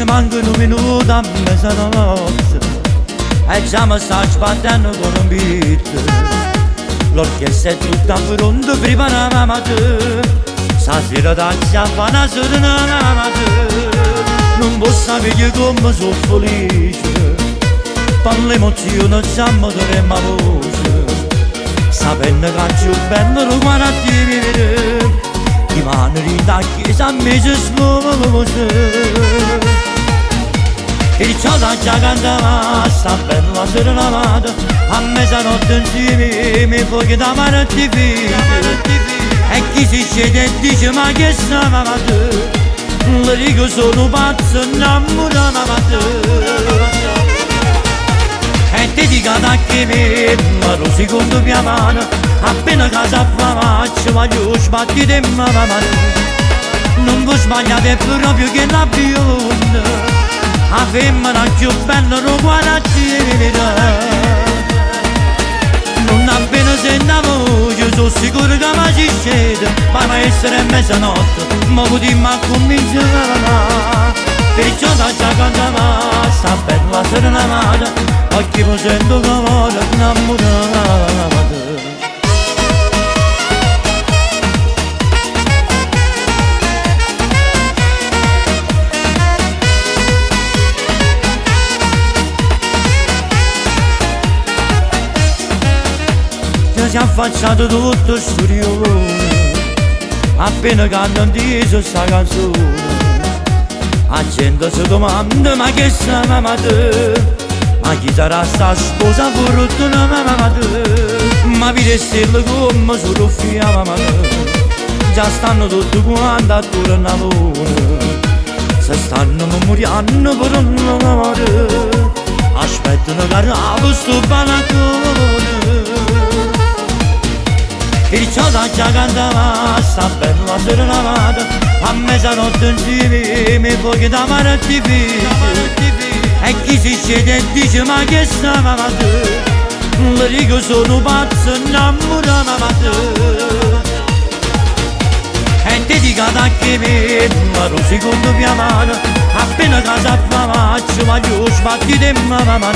manca un minuto a mezzanotte e già mi sta sbattendo con un beat. L'orchestra è tutta pronta, preparavamo te. Stasera taglia a fare una serenata. Non posso sapere come sono felice, per l'emozione già mi dovremmo a voce. Sapendo che più bello lo guarda di vivere, i mani da chiesa a me si smuove. Perciò da già cantava sta bella serenata, a mezzanotte insieme mi fuochi da mare di vita. E chi si scende e dice ma che stava a te, le dico sono pazzo innamorato a te. E ti dico da che me, ma lo secondo mia mano, appena casa fa faccio voglio sbattire in mano. Non vi sbagliate proprio che la bionda, la femmina più bella non guarda di verità. Non appena sento la voce sono sicuro che mi ci scende, ma non essere mezzanotte, ma potremmo cominciare. Perciò da già cantava sta bella serenata, occhi mi sento che voglio innamorare. Si è affacciato tutto sto rione, appena canto in diso sta canzone. La gente si domanda ma che sta mamma te, ma chi sarà sta sposa fortuna mamma te. Ma vedi stelle come sono figlia mamma te, già stanno tutti quanti attorno a voi. Se stanno morendo per un amore, aspettano che arriva sto balcone. Perciò da già cantava sta bella serenata, a mezzanotte insieme mi fuochi da mare di vita. E chi si scende e dice ma che stava a te, le dico sono pazzo innamorato a te. E ti dico da che me, ma lo secondo mia mano, appena casa fa faccio voglio sbattire in mano.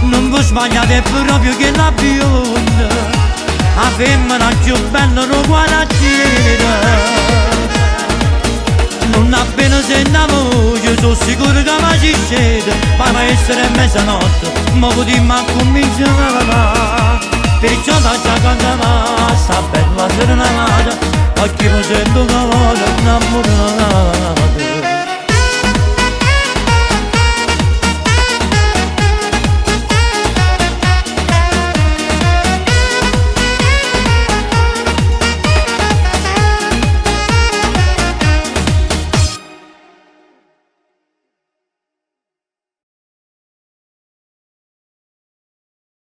Non vi sbagliate proprio che la bionda, la femmina più bella non guarda di verità. Non appena sento la voce sono sicuro che mi ci scende, ma non essere mezzanotte, ma potremmo cominciare. Perciò da già cantava sta bella serenata, occhi mi sento che voglio innamorare.